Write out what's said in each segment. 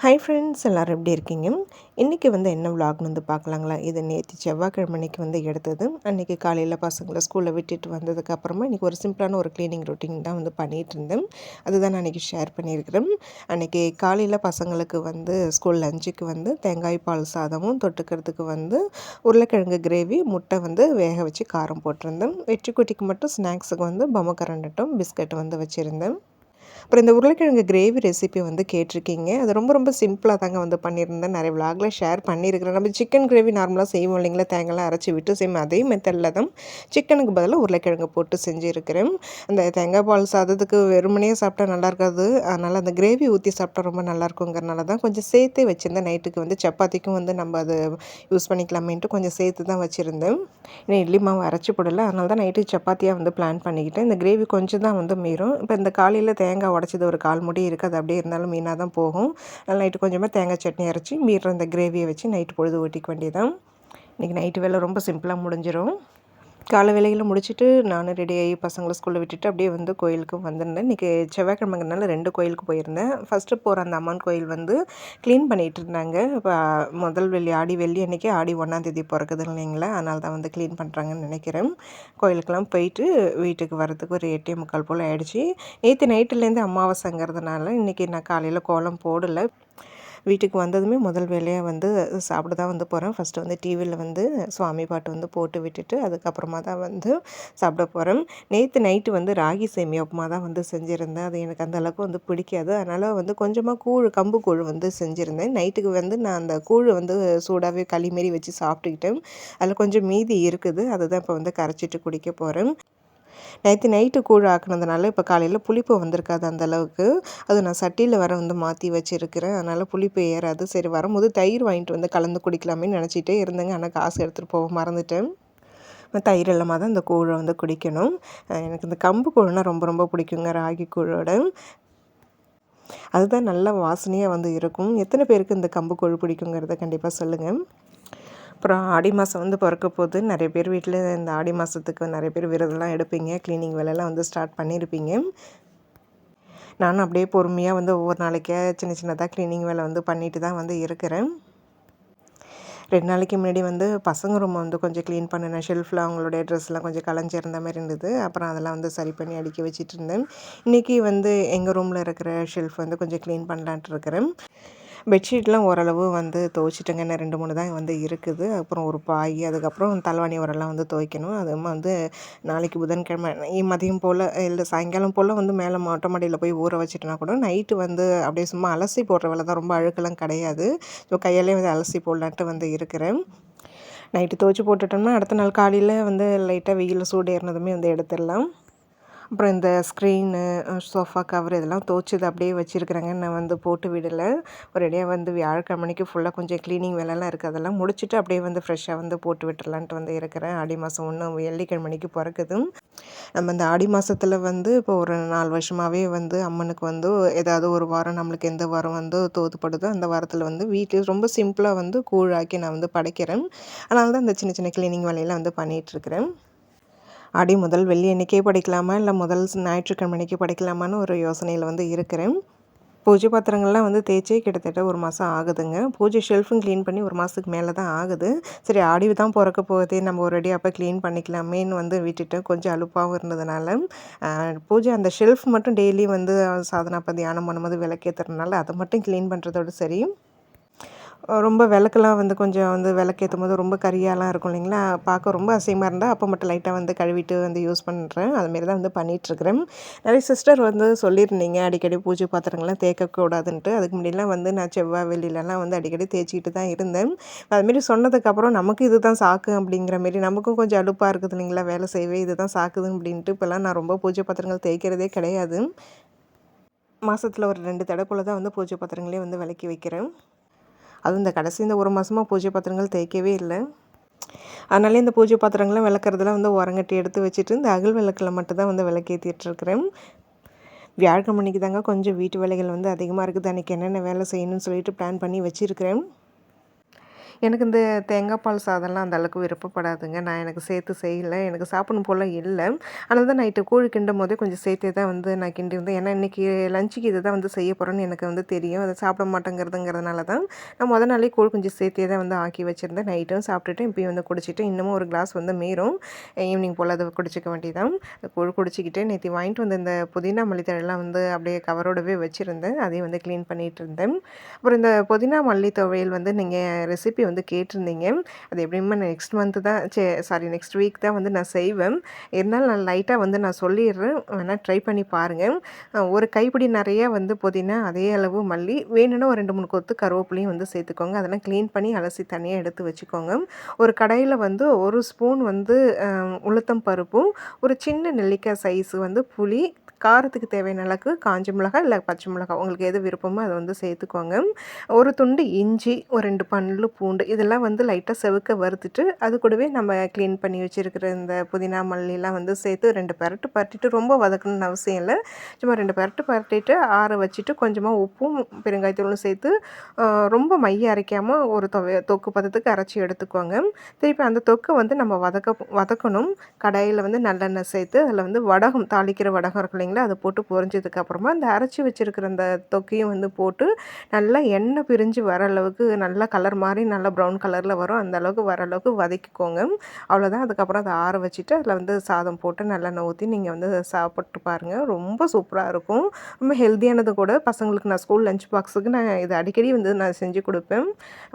Hi friends, எல்லோரும் எப்படி இருக்கீங்க? இன்றைக்கி என்ன விலாக்னு பார்க்கலாங்களா? இது நேற்று செவ்வாய்க்கிழமைக்கு எடுத்தது. அன்றைக்கி காலையில் பசங்களை ஸ்கூலில் விட்டுட்டு வந்ததுக்கப்புறமா இன்றைக்கி ஒரு சிம்பிளான ஒரு க்ளீனிங் ரொட்டீன் தான் பண்ணிகிட்டு இருந்தேன். அதுதான் நான் அன்றைக்கி ஷேர் பண்ணியிருக்கிறேன். அன்றைக்கி காலையில் பசங்களுக்கு ஸ்கூல் லஞ்சுக்கு தேங்காய் பால் சாதமும் தொட்டுக்கிறதுக்கு உருளைக்கிழங்கு கிரேவி, முட்டை வேக வச்சு காரம் போட்டிருந்தேன். வெற்றிக்குட்டிக்கு மட்டும் ஸ்நாக்ஸுக்கு பொம்மக்கரண்டட்டும் பிஸ்கட் வச்சுருந்தேன். அப்புறம் இந்த உருளைக்கிழங்கு கிரேவி ரெசிபி கேட்டிருக்கீங்க. அது ரொம்ப ரொம்ப சிம்பிளாக தாங்க பண்ணியிருந்தேன். நிறைய விலாகில் ஷேர் பண்ணியிருக்கிறேன். நம்ம சிக்கன் கிரேவி நார்மலாக செய்வோம் இல்லைங்களா, தேங்காய்லாம் அரைச்சி விட்டு சேம் அதே மெத்தடில் தான் சிக்கனுக்கு பதிலாக உருளைக்கிழங்கு போட்டு செஞ்சுருக்கிறேன். அந்த தேங்காய் பால் சாதத்துக்கு வெறுமனையே சாப்பிட்டா நல்லா இருக்காது. அதனால் அந்த கிரேவி ஊற்றி சாப்பிட்டா ரொம்ப நல்லாயிருக்குங்கிறனால தான் கொஞ்சம் சேர்த்தே வச்சுருந்தேன். நைட்டுக்கு சப்பாத்திக்கும் நம்ம அதை யூஸ் பண்ணிக்கலாமேன்ட்டு கொஞ்சம் சேர்த்து தான் வச்சுருந்தேன். ஏன்னா இட்லி மாவு அரைச்சி போடலை, அதனால தான் நைட்டு சப்பாத்தியாக பிளான் பண்ணிக்கிட்டேன். இந்த கிரேவி கொஞ்சம் தான் மீறும். இப்போ இந்த காலையில் தேங்காய் உடச்சது ஒரு 1/4 மூடி இருக்குது. அது அப்படியே இருந்தாலும் மீனாக தான் போகும். நைட்டு கொஞ்சமாக தேங்காய் சட்னி அரைச்சி மீறுற அந்த கிரேவியை வச்சு நைட்டு பொழுது ஓட்டிக்க வேண்டியதான். இன்றைக்கி நைட்டு வேலை ரொம்ப சிம்பிளாக முடிஞ்சிடும். காலை வேலையில் முடிச்சுட்டு நானும் ரெடியாகி பசங்களை ஸ்கூலில் விட்டுட்டு அப்படியே கோயிலுக்கு வந்திருந்தேன். இன்றைக்கி செவ்வாய்க்கிழமைங்கிறனால 2 கோயிலுக்கு போயிருந்தேன். ஃபஸ்ட்டு போகிற அந்த அம்மன் கோயில் க்ளீன் பண்ணிகிட்டு இருந்தாங்க. இப்போ முதல் வெள்ளி ஆடி வெள்ளி அன்றைக்கி ஆடி 1ஆம் தேதி பிறக்குது இல்லைங்களா, அதனால தான் க்ளீன் பண்ணுறாங்கன்னு நினைக்கிறேன். கோயிலுக்கெல்லாம் போயிட்டு வீட்டுக்கு வரத்துக்கு ஒரு 8:45 போல் ஆகிடுச்சி. நேற்று நைட்டுலேருந்து அமாவாசைங்கிறதுனால இன்றைக்கி நான் காலையில் கோலம் போடலை. வீட்டுக்கு வந்ததுமே முதல் வேலையாக சாப்பிட தான் போகிறேன். ஃபஸ்ட்டு டிவியில் சுவாமி பாட்டு போட்டு விட்டுட்டு அதுக்கப்புறமா தான் சாப்பிட போகிறேன். நேற்று நைட்டு ராகி சேமியா உப்புமா தான் செஞ்சுருந்தேன். அது எனக்கு அந்த அளவுக்கு பிடிக்காது. அதனால் கொஞ்சமாக கூழ், கம்பு கூழ் செஞ்சுருந்தேன். நைட்டுக்கு நான் அந்த கூழ் சூடாகவே களி மாரி வச்சு சாப்பிட்டுக்கிட்டேன். அதில் கொஞ்சம் மீதி இருக்குது. அதுதான் இப்போ கரைச்சிட்டு குடிக்க போகிறேன். நேற்று நைட்டு கூழ் ஆக்குனதுனால இப்போ காலையில் புளிப்பு வந்திருக்காது அந்தளவுக்கு. அது நான் சட்டியில் மாற்றி வச்சுருக்கிறேன். அதனால் புளிப்பு ஏறாது. சரி வரும்போது தயிர் வாங்கிட்டு கலந்து குடிக்கலாமேன்னு நினச்சிட்டே இருந்தேங்க. ஆனால் காசு எடுத்துகிட்டு போக மறந்துட்டேன். தயிர் இல்லாமல் தான் இந்த கூழை குடிக்கணும். எனக்கு இந்த கம்பு கூழ்னால் ரொம்ப ரொம்ப பிடிக்குங்க, ராகி கூழோட. அதுதான் நல்ல வாசனையாக இருக்கும். எத்தனை பேருக்கு இந்த கம்பு கூழ் பிடிக்குங்கிறத கண்டிப்பாக சொல்லுங்கள். அப்புறம் ஆடி மாதம் பிறக்க போகுது. நிறைய பேர் வீட்டில் இந்த ஆடி மாதத்துக்கு நிறைய பேர் விரதம்லாம் எடுப்பீங்க. க்ளீனிங் வேலையெல்லாம் ஸ்டார்ட் பண்ணியிருப்பீங்க. நானும் அப்படியே பொறுமையாக ஒவ்வொரு நாளைக்கே சின்ன சின்னதாக க்ளீனிங் வேலை பண்ணிட்டு தான் இருக்கிறேன். 2 நாளைக்கு முன்னாடி பசங்க ரூம் கொஞ்சம் க்ளீன் பண்ணினேன். ஷெல்ஃபில் அவங்களுடைய ட்ரெஸ்லாம் கொஞ்சம் கலைஞ்சிருந்த மாதிரி இருந்தது. அப்புறம் அதெல்லாம் சரி பண்ணி அடுக்கி வச்சுட்டு இருந்தேன். இன்றைக்கி எங்கள் ரூமில் இருக்கிற ஷெல்ஃப் கொஞ்சம் க்ளீன் பண்ணலான்ட்டு இருக்கிறேன். பெட்ஷீட்லாம் ஓரளவு துவைச்சிட்டேங்க. இன்னும் 2, 3 தான் இருக்குது. அப்புறம் ஒரு பாய், அதுக்கப்புறம் தலைவாணி உரெல்லாம் துவைக்கணும். அது நாளைக்கு புதன்கிழமை மதியம் போல் இல்லை சாயங்காலம் போல் மேலே மொட்டை மாடியில் போய் ஊற வச்சுட்டோன்னா கூட நைட்டு அப்படியே சும்மா அலசி போடுற வேலை தான், ரொம்ப அழுக்கெல்லாம் கிடையாது. ஸோ கையாலே அலசி போடலான்ட்டு இருக்கிறேன். நைட்டு துவைச்சி போட்டுட்டோம்னா அடுத்த நாள் காலையில் லைட்டாக வெயில் சூடு ஏறினதுமே எடுத்துடலாம். அப்புறம் இந்த ஸ்க்ரீனு, சோஃபா கவர் இதெல்லாம் துவைச்சது அப்படியே வச்சுருக்குறேங்க. நான் போட்டு விடலை. ஒரேடியாக வியாழக்கிழமைக்கு ஃபுல்லாக கொஞ்சம் க்ளீனிங் வேலைலாம் இருக்குது. அதெல்லாம் முடிச்சுட்டு அப்படியே ஃப்ரெஷ்ஷாக போட்டு விட்டுறலான்ட்டு இருக்கிறேன். ஆடி மாதம் வெள்ளிக்கிழமைக்கு பிறக்குது. நம்ம இந்த ஆடி மாதத்தில் இப்போ ஒரு 4 வருஷமாகவே அம்மனுக்கு ஏதாவது ஒரு வாரம் நம்மளுக்கு எந்த வாரம் தோதுப்படுதோ அந்த வாரத்தில் வீட்டில் ரொம்ப சிம்பிளாக கூழாக்கி நான் படைக்கிறேன். அதனால தான் இந்த சின்ன சின்ன க்ளீனிங் வேலையெல்லாம் பண்ணிகிட்ருக்கிறேன். ஆடி முதல் வெள்ளி அன்றைக்கே படைக்கலாமா, இல்லை முதல் ஞாயிற்றுக்கிழமை அன்றைக்கி படைக்கலாமான்னு ஒரு யோசனையில் இருக்கிறேன். பூஜை பாத்திரங்கள்லாம் தேய்ச்சி கிட்டத்தட்ட 1 மாதம் ஆகுதுங்க. பூஜை ஷெல்ஃபும் க்ளீன் பண்ணி 1 மாதத்துக்கு மேலே தான் ஆகுது. சரி ஆடி தான் பிறக்க போகுதே, நம்ம ஒரு அப்போ க்ளீன் பண்ணிக்கலாமேன்னு விட்டுட்டேன். கொஞ்சம் அலுப்பாகவும் இருந்ததுனால பூஜை அந்த ஷெல்ஃப் மட்டும் டெய்லி சாதனா அப்போ தியானம் பண்ணும்போது விளக்கேற்றுறதுனால அதை மட்டும் க்ளீன் பண்ணுறதோடு சரி. ரொம்ப விளக்கெல்லாம் கொஞ்சம் விளக்கேற்றும் போது ரொம்ப கரியாலாம் இருக்கும் இல்லைங்களா, பார்க்க ரொம்ப அசிங்கமாக இருந்தால் அப்போ மட்டும் லைட்டாக கழுவிட்டு யூஸ் பண்ணுறேன். அதுமாரி தான் பண்ணிகிட்ருக்கிறேன். நிறைய சிஸ்டர் சொல்லியிருந்தீங்க அடிக்கடி பூஜை பாத்திரங்கள்லாம் தேய்க்கக்கூடாதுன்ட்டு. அதுக்கு முன்னாடிலாம் நான் செவ்வாய் வெள்ளிலலாம் அடிக்கடி தேய்ச்சிக்கிட்டு தான் இருந்தேன். அதுமாரி சொன்னதுக்கப்புறம் நமக்கு இது தான் சாக்கு அப்படிங்கிற மாரி நமக்கும் கொஞ்சம் அலுப்பாக இருக்குது இல்லைங்களா, வேலை செய்யவே இது தான் சாக்குது அப்படின்ட்டு இப்போல்லாம் நான் ரொம்ப பூஜை பாத்திரங்கள் தேய்க்கிறதே கிடையாது. மாதத்தில் ஒரு 2 தடவை போல் தான் பூஜை பாத்திரங்களே விளக்கி வைக்கிறேன். அதுவும் இந்த கடைசி இந்த 1 மாதமாக பூஜை பாத்திரங்கள் தேய்க்கவே இல்லை. அதனாலே இந்த பூஜை பாத்திரங்கள்லாம் விளக்குறதுலாம் உரங்கட்டி எடுத்து வச்சுட்டு இந்த அகல் விளக்கில் மட்டும்தான் விளக்கேற்றிட்டுருக்கிறேன். வியாழக்கிழமைக்கு தாங்க கொஞ்சம் வீட்டு வேலைகள் அதிகமாக இருக்குது. அன்றைக்கி என்னென்ன வேலை செய்யணும்னு சொல்லிட்டு பிளான் பண்ணி வச்சுருக்கிறேன். எனக்கு இந்த தேங்காய் பால் சாதம்லாம் அந்த அளவுக்கு விருப்பப்படாதுங்க. நான் எனக்கு சேர்த்து செய்யல. எனக்கு சாப்பிடணும் போல இல்ல. அதனால தான் நைட்டு கூழ் கிண்டும்போதே கொஞ்சம் சேர்த்தே தான் வந்து நான் கிண்டியிருந்தேன். ஏன்னா இன்றைக்கி லஞ்சுக்கு இத தான் வந்து செய்ய போகிறேன்னு எனக்கு வந்து தெரியும். அத சாப்பிட மாட்டேங்கிறதுங்கிறதுனால தான் நான் மொத நாளே கூழ் கொஞ்சம் சேர்த்தே தான் வந்து ஆக்கி வச்சுருந்தேன். நைட்டும் சாப்பிட்டுட்டு இப்பயும் வந்து குடிச்சிட்டு இன்னமும் ஒரு கிளாஸ் வந்து மீறும். ஈவினிங் போல் அத குடிச்சிக்க வேண்டியதான். கூழ் குடிச்சிக்கிட்டு நேத்து வாங்கிட்டு வந்த இந்த புதினா மல்லித்தழைலாம் வந்து அப்படியே கவரோடவே வச்சுருந்தேன். அதையும் வந்து க்ளீன் பண்ணிட்டு இருந்தேன். அப்புறம் இந்த புதினா மல்லி துவையல் வந்து நீங்கள் ரெசிபி வந்து கேட்டிருந்தீங்க. அது எப்படியுமே நெக்ஸ்ட் மந்த்து தான் சாரி நெக்ஸ்ட் வீக் தான் வந்து நான் செய்வேன். இருந்தாலும் நான் லைட்டாக வந்து நான் சொல்லிடுறேன். வேணால் ட்ரை பண்ணி பாருங்கள். ஒரு கைப்பிடி நிறையா வந்து புதினா, அதே அளவு மல்லி, வேணும்னா ஒரு 2, 3 கொத்து கருவேப்பிலையும் வந்து சேர்த்துக்கோங்க. அதெல்லாம் க்ளீன் பண்ணி அலசி தனியாக எடுத்து வச்சுக்கோங்க. ஒரு கடாயில் வந்து 1 ஸ்பூன் வந்து உளுத்தம் பருப்பும், ஒரு சின்ன நெல்லிக்காய் சைஸ் வந்து புளி, காரத்துக்கு தேவையான அளவுக்கு காஞ்ச மிளகாய் இல்லை பச்சை மிளகாய் உங்களுக்கு எது விருப்பமோ அதை வந்து சேர்த்துக்கோங்க. ஒரு துண்டு இஞ்சி, ஒரு 2 பல்லு பூண்டு இதெல்லாம் வந்து லைட்டாக செவக்க வறுத்துட்டு, அது கூடவே நம்ம க்ளீன் பண்ணி வச்சுருக்கிற இந்த புதினா, மல்லிலாம் வந்து சேர்த்து 2 பெரட்டு பரட்டிட்டு ரொம்ப வதக்கணும்னு அவசியம் இல்ல. சும்மா 2 பெரட்டு பரட்டிட்டு ஆற வச்சுட்டு கொஞ்சமாக உப்பும், பெருங்காயத்தூளும் சேர்த்து ரொம்ப மைய அரைக்காம ஒரு தொக்கு பதத்துக்கு அரைச்சி எடுத்துக்கோங்க. திருப்பி அந்த தொக்க வந்து நம்ம வதக்கணும். கடாயில வந்து நல்லெண்ணெய் சேர்த்து அதில் வந்து வடகம் தாளிக்கிற வடகம் இருக்கு இல்லைங்களா, அதை போட்டு பொரிஞ்சதுக்கப்புறமா இந்த அரைச்சி வச்சுருக்கிற அந்த தொக்கையும் வந்து போட்டு நல்லா எண்ணெய் பிரிஞ்சு வர அளவுக்கு நல்லா கலர் மாறி நல்லா ப்ரௌன் கலரில் வரும். அந்த அளவுக்கு வர அளவுக்கு வதக்கிக்கோங்க. அவ்வளோதான். அதுக்கப்புறம் அதை ஆற வச்சுட்டு அதில் வந்து சாதம் போட்டு நல்லெண்ணெய் ஊற்றி நீங்கள் வந்து சாப்பிட்டு பாருங்கள். ரொம்ப சூப்பராக இருக்கும். ரொம்ப ஹெல்த்தியானது கூட. பசங்களுக்கு நான் ஸ்கூல் லஞ்ச் பாக்ஸுக்கு நான் இதை அடிக்கடி வந்து நான் செஞ்சு கொடுப்பேன்.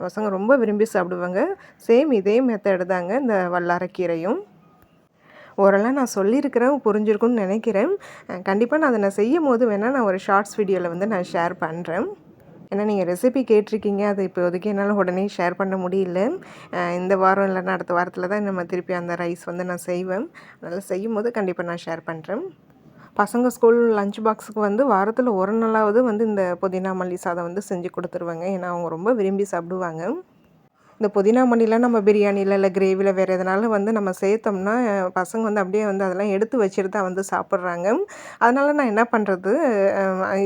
பசங்க ரொம்ப விரும்பி சாப்பிடுவாங்க. சேம் இதே மெத்தடு தாங்க இந்த வல்லாரைக்கீரையும். ஓரளவு நான் சொல்லியிருக்கிறேன், புரிஞ்சிருக்கும்னு நினைக்கிறேன். கண்டிப்பாக நான் அதை செய்யும்போது வேணால் நான் ஒரு ஷார்ட்ஸ் வீடியோவில் வந்து நான் ஷேர் பண்ணுறேன். ஏன்னா நீங்கள் ரெசிபி கேட்டிருக்கீங்க. அது இப்போதைக்கு என்னால் உடனே ஷேர் பண்ண முடியல. இந்த வாரம் இல்லைன்னா அடுத்த வாரத்தில் தான் நம்ம திருப்பி அந்த ரைஸ் வந்து நான் செய்வேன். அதனால் செய்யும்போது கண்டிப்பாக நான் ஷேர் பண்ணுறேன். பசங்க ஸ்கூல் லஞ்ச் பாக்ஸுக்கு வந்து வாரத்தில் ஒரு நாளாவது வந்து இந்த புதினா மல்லி சாதம் வந்து செஞ்சு கொடுத்துருவேங்க. ஏன்னா அவங்க ரொம்ப விரும்பி சாப்பிடுவாங்க. இந்த புதினா மல்லிலாம் நம்ம பிரியாணியில் இல்லை கிரேவியில் வேறு எதனாலும் வந்து நம்ம சேர்த்தோம்னா பசங்க வந்து அப்படியே வந்து அதெல்லாம் எடுத்து வச்சுட்டு தான் வந்து சாப்பிட்றாங்க. அதனால் நான் என்ன பண்ணுறது,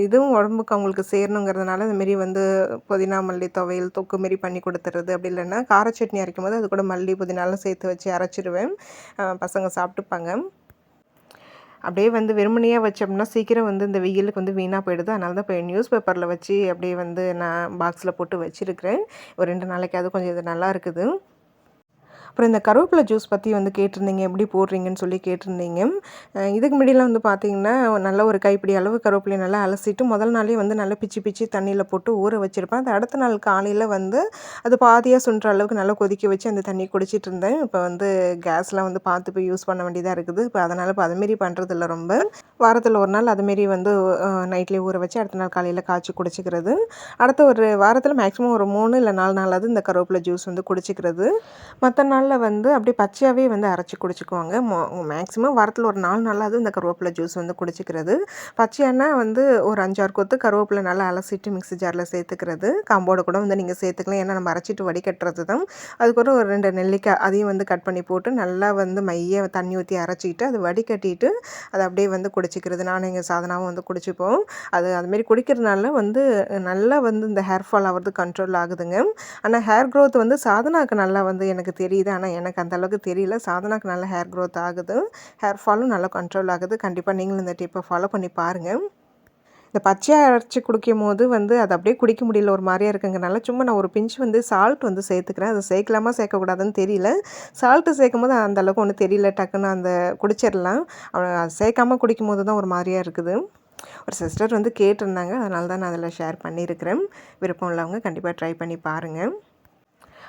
இதுவும் உடம்புக்கு அவங்களுக்கு சேரணுங்கிறதுனால இதுமாரி வந்து புதினா மல்லி துவையல் தொக்கு மாரி பண்ணி கொடுத்துறது. அப்படி இல்லைன்னா கார சட்னி அரைக்கும்போது அது கூட மல்லி புதினாலாம் சேர்த்து வச்சு அரைச்சிடுவேன். பசங்க சாப்பிட்டுப்பாங்க. அப்படியே வந்து வெறுமனையா வச்சோம்னா சீக்கிரம் வந்து இந்த வெயிலுக்கு வந்து வீணாக போயிடுது. அதனால தான் இப்போ நியூஸ் பேப்பரில் வச்சு அப்படியே வந்து நான் பாக்ஸில் போட்டு வச்சுருக்கிறேன். ஒரு 2 நாளைக்காவது கொஞ்சம் இது நல்லா இருக்குது. அப்புறம் இந்த கருவேப்பிலை ஜூஸ் பற்றி வந்து கேட்டிருந்தீங்க, எப்படி போடுறீங்கன்னு சொல்லி கேட்டிருந்தீங்க. இதுக்கு முன்னாடிலாம் வந்து பார்த்திங்கன்னா, நல்ல ஒரு கைப்பிடி அளவு கருவேப்பிலையை நல்லா அலசிட்டு முதல் நாளே வந்து நல்லா பிச்சு பிச்சு தண்ணியில் போட்டு ஊற வச்சுருப்பேன். அது அடுத்த நாள் காலையில் வந்து அது பாதியாக சுண்டுற அளவுக்கு நல்லா கொதிக்க வச்சு அந்த தண்ணி குடிச்சிட்டு இருந்தேன். இப்போ வந்து கேஸ்லாம் வந்து பார்த்து போய் யூஸ் பண்ண வேண்டியதாக இருக்குது. இப்போ அதனால் இப்போ அதுமாரி பண்ணுறதில்ல ரொம்ப. வாரத்தில் ஒரு நாள் அதுமாரி வந்து நைட்லேயே ஊற வச்சு அடுத்த நாள் காலையில் காய்ச்சி குடிச்சிக்கிறது. அடுத்த ஒரு வாரத்தில் மேக்ஸிமம் ஒரு 3 இல்லை 4 நாளாவது இந்த கருவேப்பிலை ஜூஸ் வந்து குடிச்சிக்கிறது. மற்ற நாளில் வந்து அப்படியே பச்சையாகவே வந்து அரைச்சி குடிச்சிக்குவாங்க. மேக்ஸிமம் வாரத்தில் ஒரு 4 நாளாவது இந்த கருவேப்பிலை ஜூஸ் வந்து குடிச்சிக்கிறது. பச்சையானா வந்து ஒரு 5, 6 கொத்து கருவேப்பிலை நல்லா அலசிட்டு மிக்ஸி ஜாரில் சேர்த்துக்கிறது. காம்போடு கூட வந்து நீங்கள் சேர்த்துக்கலாம். ஏன்னா நம்ம அரைச்சிட்டு வடிகட்டுறது தான். அதுக்கப்புறம் ஒரு 2 நெல்லிக்காய் அதையும் வந்து கட் பண்ணி போட்டு நல்லா வந்து மைய தண்ணி ஊற்றி அரைச்சிக்கிட்டு அதை வடிகட்டிட்டு அதை அப்படியே வந்து குடிச்சிக்கிறது. நானும் எங்கள் சாதனாவும் வந்து குடிச்சிப்போம். அதுமாரி குடிக்கிறதுனால வந்து நல்லா வந்து இந்த ஹேர் ஃபால் ஆகிறது கண்ட்ரோல் ஆகுதுங்க. ஆனால் ஹேர் க்ரோத் வந்து சாதனாவுக்கு நல்லா வந்து எனக்கு தெரியுது. ஆனால் எனக்கு அந்த அளவுக்கு தெரியல. சாதனாவுக்கு நல்லா ஹேர் க்ரோத் ஆகுது. ஹேர் ஃபாலும் நல்லா கண்ட்ரோல் ஆகுது. கண்டிப்பாக நீங்களும் இந்த டிப்பை ஃபாலோ பண்ணி பாருங்கள். இந்த பச்சையாக அரைச்சி குடிக்கும்போது வந்து அது அப்படியே குடிக்க முடியல, ஒரு மாதிரியா இருக்குங்கனால சும்மா நான் ஒரு பிஞ்ச் வந்து சால்ட் வந்து சேர்த்துக்கிறேன். அதை சேர்க்கலாமா சேர்க்கக்கூடாதுன்னு தெரியல. சால்ட்டு சேர்க்கும்போது அந்த அளவுக்கு ஒன்றும் தெரியல. டக்குன்னு அந்த குடிச்சிடலாம். சேர்க்காம குடிக்கும்போது தான் ஒரு மாதிரியா இருக்குது. ஒரு சிஸ்டர் வந்து கேட்டிருந்தாங்க. அதனால தான் நான் அதில் ஷேர் பண்ணியிருக்கிறேன். விருப்பம் உள்ளவங்க கண்டிப்பாக ட்ரை பண்ணி பாருங்கள்.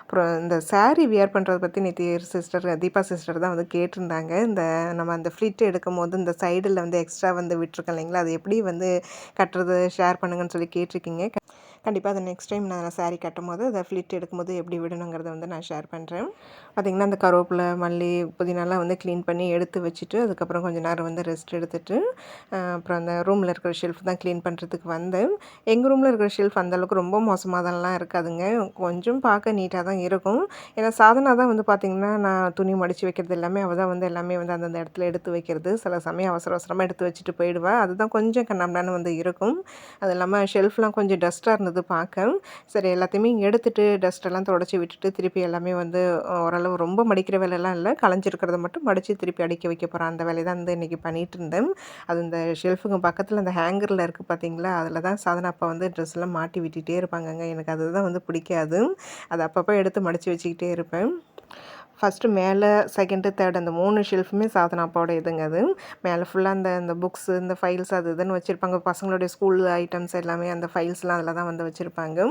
அப்புறம் இந்த சாரீ வியர் பண்ணுறத பற்றி நேற்று சிஸ்டர் தீபா சிஸ்டர் தான் வந்து கேட்டிருந்தாங்க. இந்த நம்ம அந்த ஃப்ளிட் எடுக்கும்போது இந்த சைடில் வந்து எக்ஸ்ட்ரா வந்து விட்டுருக்கோம் இல்லைங்களா, அது எப்படி வந்து கட்டுறது ஷேர் பண்ணுங்கன்னு சொல்லி கேட்டிருக்கீங்க. கண்டிப்பாக அதை நெக்ஸ்ட் டைம் நான் சாரீ கட்டும்போது அதை ஃப்ளிட் எடுக்கும்போது எப்படி விடணுங்கிறத வந்து நான் ஷேர் பண்ணுறேன். பார்த்திங்கன்னா அந்த கருவேப்பிலை மல்லி புதினாலாம் வந்து க்ளீன் பண்ணி எடுத்து வச்சுட்டு அதுக்கப்புறம் கொஞ்சம் நேரம் வந்து ரெஸ்ட் எடுத்துகிட்டு அப்புறம் அந்த ரூமில் இருக்கிற ஷெல்ஃப் தான் க்ளீன் பண்ணுறதுக்கு வந்தேன். எங்கள் ரூமில் இருக்கிற ஷெல்ஃப் அந்தளவுக்கு ரொம்ப மோசமாகலாம் இருக்காதுங்க. கொஞ்சம் பார்க்க நீட்டாக தான் இருக்கும். ஏன்னா சாதனா தான் வந்து பார்த்திங்கன்னா நான் துணி மடித்து வைக்கிறது எல்லாமே அவள் தான் வந்து எல்லாமே வந்து அந்தந்த இடத்துல எடுத்து வைக்கிறது. சில சமயம் அவசரமாக எடுத்து வச்சுட்டு போயிடுவா. அதுதான் கொஞ்சம் கண்ணாமண்ணான்னு வந்து இருக்கும். அது இல்லாமல் ஷெல்ஃப்லாம் கொஞ்சம் டஸ்ட்டாக இருந்தது இருந்தது பார்க்க. சரி எல்லாத்தையுமே எடுத்துட்டு டஸ்ட்டெல்லாம் தொடச்சி விட்டுட்டு திருப்பி எல்லாமே வந்து ஓரளவு ரொம்ப மடிக்கிற வேலைலாம் இல்லை, கலைஞ்சிருக்கிறத மட்டும் மடித்து திருப்பி அடுக்கி வைக்க போகிறேன். அந்த வேலையை தான் வந்து இன்றைக்கி பண்ணிகிட்டு இருந்தேன். அது இந்த ஷெல்ஃபுங்க பக்கத்தில் அந்த ஹேங்கரில் இருக்குது பார்த்தீங்களா, அதில் தான் சாதனா அப்பா வந்து ட்ரெஸ்லாம் மாட்டி விட்டுட்டே இருப்பாங்கங்க. எனக்கு அதுதான் வந்து பிடிக்காது. அதை அப்பப்போ எடுத்து மடித்து வச்சுக்கிட்டே இருப்பேன். ஃபஸ்ட்டு மேலே, செகண்டு, தேர்டு அந்த 3 ஷெல்ஃபுமே சாதனா அப்பாவோட இதுங்க அது. மேலே ஃபுல்லாக இந்த புக்ஸு, இந்த ஃபைல்ஸ் அது இதுன்னு வச்சுருப்பாங்க. பசங்களுடைய ஸ்கூல் ஐட்டம்ஸ் எல்லாமே அந்த ஃபைல்ஸ்லாம் அதில் தான் வந்து வச்சுருப்பாங்க.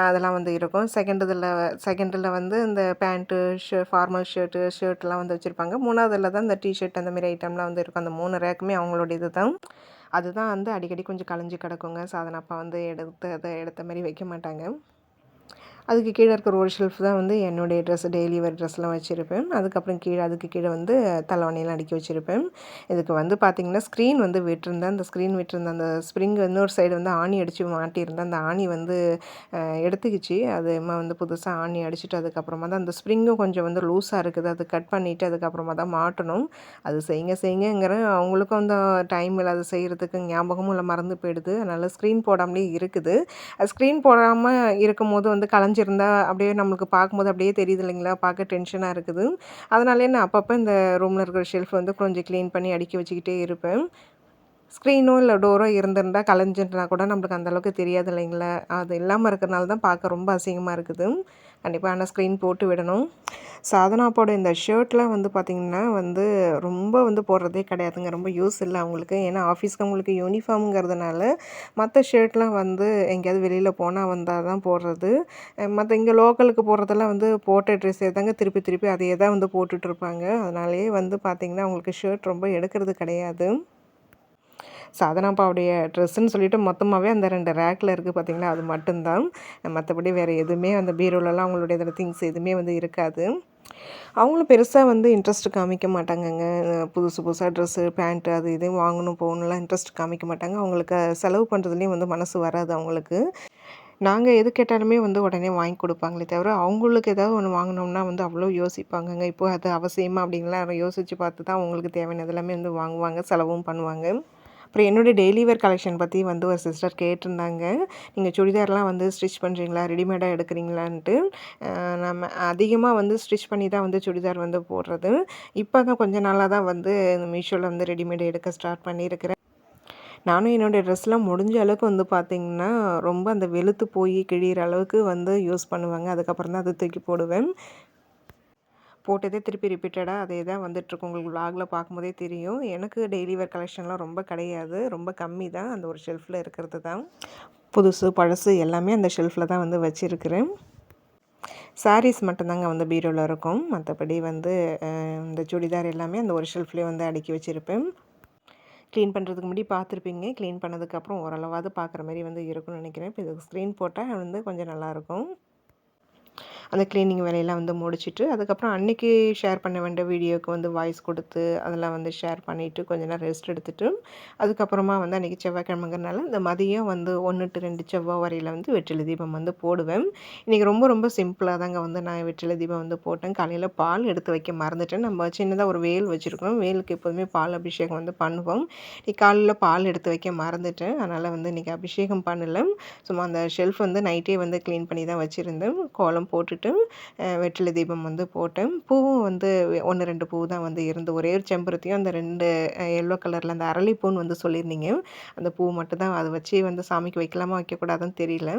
அதெல்லாம் வந்து இருக்கும். செகண்டில் வந்து இந்த பேண்ட்டு, ஃபார்மல் ஷர்ட்லாம் வந்து வச்சுருப்பாங்க. 3வதுல தான் இந்த டிஷர்ட் அந்த மாரி ஐட்டம்லாம் வந்து இருக்கும். அந்த 3 ரேக்குமே அவங்களோட இது தான். அதுதான் வந்து அடிக்கடி கொஞ்சம் கலைஞ்சு கிடக்குங்க. சாதனா அப்பா வந்து எடுத்த மாரி வைக்க மாட்டாங்க. அதுக்கு கீழே இருக்கிற ஒரு ஷெல்ஃப் தான் வந்து என்னுடைய ட்ரெஸ்ஸு, டெய்லி வேர் ட்ரெஸ்லாம் வச்சுருப்பேன். அதுக்கப்புறம் அதுக்கு கீழே வந்து தலைவாணியெல்லாம் அடுக்கி வச்சுருப்பேன். இதுக்கு வந்து பார்த்திங்கன்னா ஸ்க்ரீன் வந்து விட்டிருந்தேன். அந்த ஸ்க்ரீன் விட்டிருந்தேன் அந்த ஸ்ப்ரிங் இன்னொரு சைடு வந்து ஆணி அடித்து மாட்டியிருந்தேன். அந்த ஆணி வந்து எடுத்துக்கிச்சு. அது வந்து புதுசாக ஆணி அடிச்சுட்டு அதுக்கப்புறமா தான் அந்த ஸ்ப்ரிங்கும் கொஞ்சம் வந்து லூஸாக இருக்குது. அது கட் பண்ணிவிட்டு அதுக்கப்புறமா தான் மாட்டணும். அது செய்யுங்கிறேன். அவங்களுக்கும் அந்த டைம் இல்லை, அது செய்கிறதுக்கு ஞாபகமும் இல்லை, மறந்து போயிடுது. அதனால் ஸ்க்ரீன் போடாமலே இருக்குது. ஸ்க்ரீன் போடாமல் இருக்கும்போது வந்து கலைஞ்சிருந்தா அப்படியே நம்மளுக்கு பார்க்கும்போது அப்படியே தெரியுது இல்லைங்களா, பார்க்க டென்ஷனாக இருக்குது. அதனாலே நான் அப்பப்போ இந்த ரூமில் இருக்கிற ஷெல்ஃப் வந்து கொஞ்சம் க்ளீன் பண்ணி அடுக்கி வச்சுக்கிட்டே இருப்பேன். ஸ்க்ரீனோ இல்லை டோரோ இருந்திருந்தா கலைஞ்சிட்டுனா கூட நம்மளுக்கு அந்தளவுக்கு தெரியாது இல்லைங்களா, அது இல்லாமல் இருக்கிறனால தான் பார்க்க ரொம்ப அசிங்கமாக இருக்குது. கண்டிப்பாக ஆனால் ஸ்க்ரீன் போட்டு விடணும். சாதனா அப்பாவோட இந்த ஷர்ட்லாம் வந்து பார்த்திங்கன்னா வந்து ரொம்ப வந்து போடுறதே கிடையாதுங்க. ரொம்ப யூஸ் இல்லை அவங்களுக்கு. ஏன்னா ஆஃபீஸ்க்கு அவங்களுக்கு யூனிஃபார்ம்ங்கிறதுனால மற்ற ஷர்ட்லாம் வந்து எங்கேயாவது வெளியில் போனால் வந்தால் தான் போடுறது. மற்ற இங்கே லோக்கலுக்கு போடுறதெல்லாம் வந்து போட்ட ட்ரெஸ்ஸே தாங்க திருப்பி திருப்பி அதையே தான் வந்து போட்டுட்ருப்பாங்க. அதனாலேயே வந்து பார்த்திங்கன்னா அவங்களுக்கு ஷர்ட் ரொம்ப எடுக்கிறது கிடையாது. சாதனா அப்பாவுடைய ட்ரெஸ்ஸுன்னு சொல்லிட்டு மொத்தமாகவே அந்த 2 ரேக்கில் இருக்குது பார்த்தீங்களா, அது மட்டும்தான். மற்றபடி வேறு எதுவுமே அந்த பீரோலலாம் அவங்களுடைய இதில் திங்ஸ் எதுவுமே வந்து இருக்காது. அவங்களும் பெருசாக வந்து இன்ட்ரெஸ்ட் காமிக்க மாட்டாங்கங்க. புதுசு புதுசாக ட்ரெஸ்ஸு, பேண்ட்டு அது இதையும் வாங்கணும் போகணும்லாம் இன்ட்ரெஸ்ட் காமிக்க மாட்டாங்க. அவங்களுக்கு செலவு பண்ணுறதுலேயும் வந்து மனசு வராது அவங்களுக்கு. நாங்கள் எது கேட்டாலுமே வந்து உடனே வாங்கி கொடுப்பாங்களே தவிர, அவங்களுக்கு ஏதாவது ஒன்று வாங்கினோம்னா வந்து அவ்வளோ யோசிப்பாங்கங்க. இப்போ அது அவசியமா அப்படின்லாம் யோசித்து பார்த்து தான் அவங்களுக்கு தேவையானது எல்லாமே வந்து வாங்குவாங்க, செலவும் பண்ணுவாங்க. அப்புறம் என்னுடைய டெய்லி வேர் கலெக்ஷன் பற்றி வந்து ஒரு சிஸ்டர் கேட்டிருந்தாங்க. நீங்கள் சுடிதார்லாம் வந்து ஸ்டிச் பண்ணுறீங்களா? ரெடிமேடாக எடுக்கிறீங்களான்ட்டு. நம்ம அதிகமாக வந்து ஸ்டிச் பண்ணி தான் வந்து சுடிதார் வந்து போடுறது. இப்போ தான் கொஞ்ச நாளாக தான் வந்து மீஷோவில் வந்து ரெடிமேட் எடுக்க ஸ்டார்ட் பண்ணியிருக்கிறேன். நானும் என்னுடைய ட்ரெஸ்லாம் முடிஞ்ச அளவுக்கு வந்து பார்த்திங்கன்னா, ரொம்ப அந்த வெளுத்து போய் கிழியிற அளவுக்கு வந்து யூஸ் பண்ணுவேங்க. அதுக்கப்புறம் தான் அதை தூக்கி போடுவேன். போட்டதே திருப்பி ரிப்பீட்டடாக அதே தான் வந்துட்டுருக்கும். உங்களுக்கு விலாகில் பார்க்கும்போதே தெரியும். எனக்கு டெய்லி வேர் கலெக்ஷன்லாம் ரொம்ப கிடையாது. ரொம்ப கம்மி தான். அந்த ஒரு ஷெல்ஃபில் இருக்கிறது தான். புதுசு, பழசு எல்லாமே அந்த ஷெல்ஃபில் தான் வந்து வச்சுருக்கிறேன். சாரீஸ் மட்டும்தாங்க வந்து பீரோவில் இருக்கும். மற்றபடி வந்து இந்த சுடிதார் எல்லாமே அந்த ஒரு ஷெல்ஃப்லேயே வந்து அடுக்கி வச்சுருப்பேன். க்ளீன் பண்ணுறதுக்கு முன்னாடி பார்த்துருப்பீங்க. க்ளீன் பண்ணதுக்கப்புறம் ஓரளவாவது பார்க்குற மாதிரி வந்து இருக்கும்னு நினைக்கிறேன். இப்போ இதுக்கு ஸ்க்ரீன் போட்டால் வந்து கொஞ்சம் நல்லாயிருக்கும். அந்த க்ளீனிங் வேலையெல்லாம் வந்து முடிச்சுட்டு, அதுக்கப்புறம் அன்றைக்கி ஷேர் பண்ண வேண்டிய வீடியோவுக்கு வந்து வாய்ஸ் கொடுத்து அதெல்லாம் வந்து ஷேர் பண்ணிவிட்டு கொஞ்ச நேரம் ரெஸ்ட் எடுத்துகிட்டு, அதுக்கப்புறமா வந்து அன்றைக்கி செவ்வாய்க்கிழமைங்கிறனால இந்த மதியம் வந்து 1 to 2 செவ்வாய் வரையில் வந்து வெற்றிலை தீபம் வந்து போடுவேன். இன்றைக்கி ரொம்ப ரொம்ப சிம்பிளாக தாங்க வந்து நான் வெற்றிலை தீபம் வந்து போட்டேன். காலையில் பால் எடுத்து வைக்க மறந்துட்டேன். நம்ம சின்னதாக ஒரு வேல் வச்சுருக்கோம். வேலுக்கு எப்போதுமே பால் அபிஷேகம் வந்து பண்ணுவோம். இன்றைக்கி காலையில் பால் எடுத்து வைக்க மறந்துட்டேன். அதனால் வந்து இன்றைக்கி அபிஷேகம் பண்ணல. சும்மா அந்த ஷெல்ஃப் வந்து நைட்டே வந்து க்ளீன் பண்ணி தான் வச்சுருந்தேன். கோலம் போட்டுட்டு வெற்றிலை தீபம் வந்து போட்டேன். பூவும் வந்து 1, 2 பூ தான் வந்து இருந்து ஒரே ஒரு செம்பருத்தியும் அந்த 2 எல்லோ கலரில் அந்த அரளிப்பூன்னு வந்து சொல்லியிருந்தீங்க. அந்த பூ மட்டும் தான் அதை வச்சு வந்து சாமிக்கு வைக்கலாமா வைக்கக்கூடாதுன்னு தெரியல.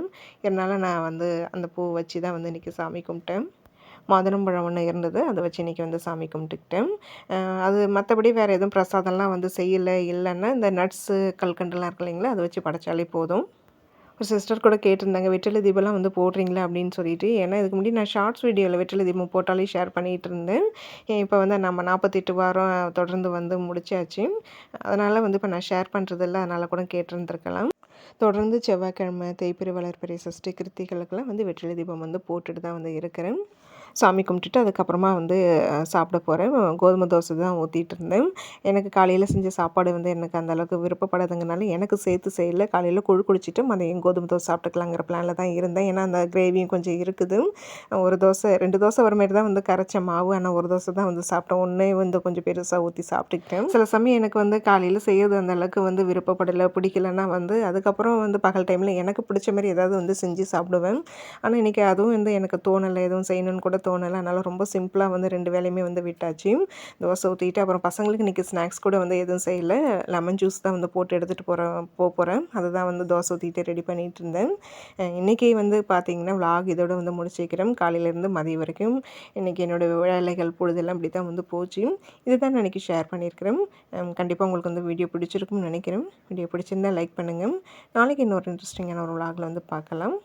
இதனால் நான் வந்து அந்த பூ வச்சு தான் வந்து இன்றைக்கி சாமி கும்பிட்டேன். மாதுளம்பழம் ஒன்று இருந்தது, அதை வச்சு இன்றைக்கி வந்து சாமி கும்பிட்டுக்கிட்டேன். அது மற்றபடி வேறு எதுவும் பிரசாதம்லாம் வந்து இல்லைன்னா இந்த நட்ஸு, கல்கண்டுலாம் இருக்கு இல்லைங்களா, அதை வச்சு படைச்சாலே போதும். ஒரு சிஸ்டர் கூட கேட்டிருந்தாங்க, வெற்றிலை தீபம்லாம் வந்து போடுறீங்களா அப்படின்னு சொல்லிட்டு. ஏன்னா இதுக்கு முன்னாடி நான் ஷார்ட்ஸ் வீடியோவில் வெற்றிலை தீபம் போட்டாலே ஷேர் பண்ணிகிட்டு இருந்தேன். இப்போ வந்து நம்ம 48 வாரம் தொடர்ந்து வந்து முடிச்சாச்சு. அதனால் வந்து இப்போ நான் ஷேர் பண்ணுறதில்ல, அதனால் கூட கேட்டிருந்துருக்கலாம். தொடர்ந்து செவ்வாய்க்கிழமை, தேய்பிறை, வளர்பிறை, சஷ்டி, கிருத்திகளுக்கெல்லாம் வந்து வெற்றிலை தீபம் வந்து போட்டுட்டு தான் வந்து இருக்கிறேன். சாமி கும்பிட்டுட்டு அதுக்கப்புறமா வந்து சாப்பிட போகிறேன். கோதுமை தோசை தான் ஊத்திட்டு இருந்தேன். எனக்கு காலையில் செஞ்ச சாப்பாடு வந்து எனக்கு அந்த அளவுக்கு விருப்பப்படாதுங்கனால எனக்கு சேர்த்து செய்யல. காலையில் கூழ் குடிச்சிட்டு மதியம் கோதுமை தோசை சாப்பிட்டுக்கலாங்கிற பிளானில் தான் இருந்தேன். ஏன்னா அந்த கிரேவியும் கொஞ்சம் இருக்குது. ஒரு தோசை 2 தோசை வர மாரி தான் வந்து கரைச்ச மாவு. ஆனால் ஒரு தோசை தான் வந்து சாப்பிட்டேன். ஒண்ணே வந்து கொஞ்சம் பெருசா ஊத்தி சாப்பிட்டுக்கிட்டேன். சில சமயம் எனக்கு வந்து காலையில் செய்யறது அந்த அளவுக்கு வந்து விருப்பப்படலை, பிடிக்கலன்னா வந்து அதுக்கப்புறம் வந்து பகல் டைமில் எனக்கு பிடிச்ச மாரி ஏதாவது வந்து செஞ்சு சாப்பிடுவேன். ஆனால் இன்றைக்கி அதுவும் வந்து எனக்கு தோணலை, எதுவும் செய்யணும்னு கூட தோணலை. அதனால் ரொம்ப சிம்பிளாக வந்து 2 வேலையுமே வந்து விட்டாச்சு. தோசை ஊற்றிட்டு அப்புறம் பசங்களுக்கு இன்றைக்கி ஸ்நாக்ஸ் கூட வந்து எதுவும் செய்யலை. லெமன் ஜூஸ் தான் வந்து போட்டு எடுத்துகிட்டு போகிறேன். அதுதான் வந்து தோசை ஊற்றிட்டு ரெடி பண்ணிகிட்டு இருந்தேன். இன்றைக்கி வந்து பார்த்திங்கன்னா விலாக் இதோட வந்து முடிச்சுக்கிறேன். காலையிலேருந்து மதியம் வரைக்கும் இன்றைக்கி என்னோடய வேலைகள் பொழுதெல்லாம் இப்படி தான் வந்து போச்சு. இதுதான் நான் இன்றைக்கி ஷேர் பண்ணியிருக்கிறேன். கண்டிப்பாக உங்களுக்கு வந்து வீடியோ பிடிச்சிருக்கும்னு நினைக்கிறேன். வீடியோ பிடிச்சிருந்தால் லைக் பண்ணுங்கள். நாளைக்கு இன்னொரு இன்ட்ரெஸ்டிங்கான ஒரு விலாகில் வந்து பார்க்கலாம்.